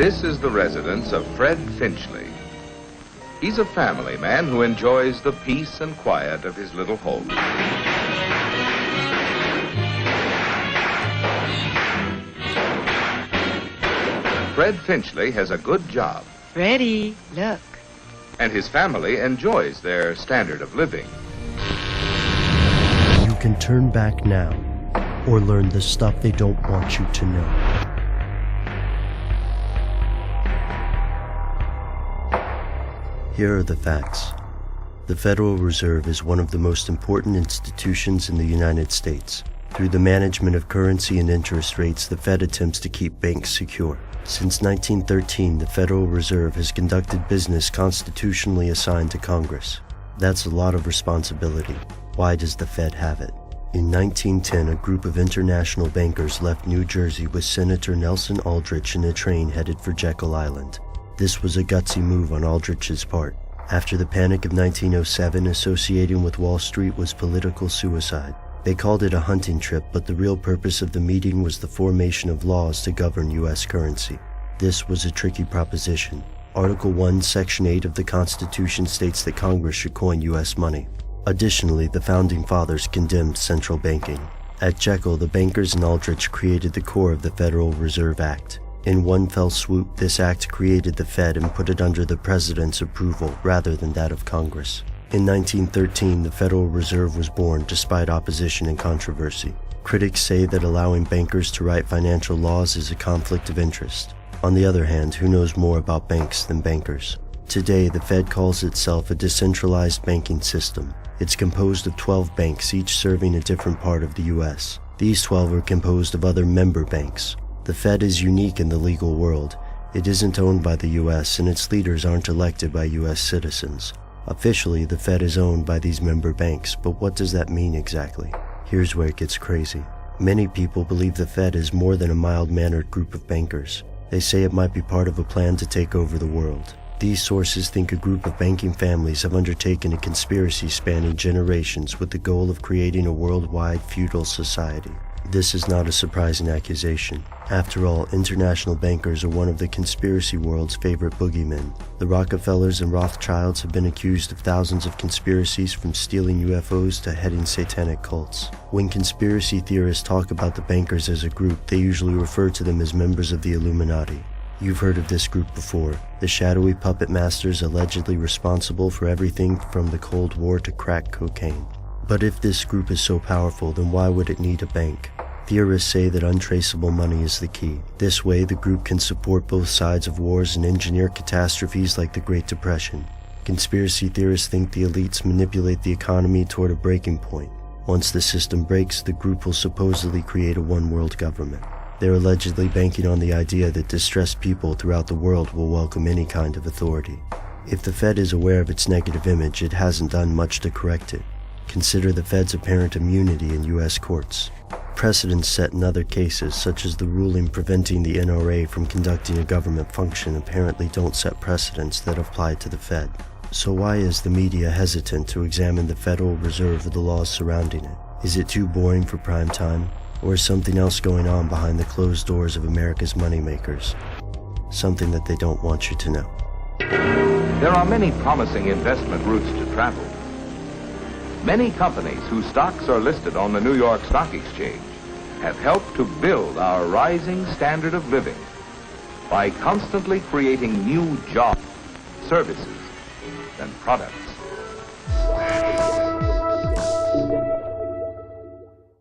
This is the residence of Fred Finchley. He's a family man who enjoys the peace and quiet of his little home. Fred Finchley has a good job. Freddie, look. And his family enjoys their standard of living. You can turn back now, or learn the stuff they don't want you to know. Here are the facts. The Federal Reserve is one of the most important institutions in the United States. Through the management of currency and interest rates, the Fed attempts to keep banks secure. Since 1913, the Federal Reserve has conducted business constitutionally assigned to Congress. That's a lot of responsibility. Why does the Fed have it? In 1910, a group of international bankers left New Jersey with Senator Nelson Aldrich in a train headed for Jekyll Island. This was a gutsy move on Aldrich's part. After the Panic of 1907, associating with Wall Street was political suicide. They called it a hunting trip, but the real purpose of the meeting was the formation of laws to govern U.S. currency. This was a tricky proposition. Article 1, Section 8 of the Constitution states that Congress should coin U.S. money. Additionally, the Founding Fathers condemned central banking. At Jekyll, the bankers and Aldrich created the core of the Federal Reserve Act. In one fell swoop, this act created the Fed and put it under the President's approval rather than that of Congress. In 1913, the Federal Reserve was born despite opposition and controversy. Critics say that allowing bankers to write financial laws is a conflict of interest. On the other hand, who knows more about banks than bankers? Today, the Fed calls itself a decentralized banking system. It's composed of 12 banks, each serving a different part of the U.S. These 12 are composed of other member banks. The Fed is unique in the legal world. It isn't owned by the U.S., and its leaders aren't elected by U.S. citizens. Officially, the Fed is owned by these member banks, but what does that mean exactly? Here's where it gets crazy. Many people believe the Fed is more than a mild-mannered group of bankers. They say it might be part of a plan to take over the world. These sources think a group of banking families have undertaken a conspiracy spanning generations with the goal of creating a worldwide feudal society. This is not a surprising accusation. After all, international bankers are one of the conspiracy world's favorite boogeymen. The Rockefellers and Rothschilds have been accused of thousands of conspiracies, from stealing UFOs to heading satanic cults. When conspiracy theorists talk about the bankers as a group, they usually refer to them as members of the Illuminati. You've heard of this group before, the shadowy puppet masters allegedly responsible for everything from the Cold War to crack cocaine. But if this group is so powerful, then why would it need a bank? Theorists say that untraceable money is the key. This way, the group can support both sides of wars and engineer catastrophes like the Great Depression. Conspiracy theorists think the elites manipulate the economy toward a breaking point. Once the system breaks, the group will supposedly create a one-world government. They're allegedly banking on the idea that distressed people throughout the world will welcome any kind of authority. If the Fed is aware of its negative image, it hasn't done much to correct it. Consider the Fed's apparent immunity in U.S. courts. Precedents set in other cases, such as the ruling preventing the NRA from conducting a government function, apparently don't set precedents that apply to the Fed. So why is the media hesitant to examine the Federal Reserve or the laws surrounding it? Is it too boring for prime time? Or is something else going on behind the closed doors of America's moneymakers? Something that they don't want you to know. There are many promising investment routes to travel. Many companies whose stocks are listed on the New York Stock Exchange have helped to build our rising standard of living by constantly creating new jobs, services, and products.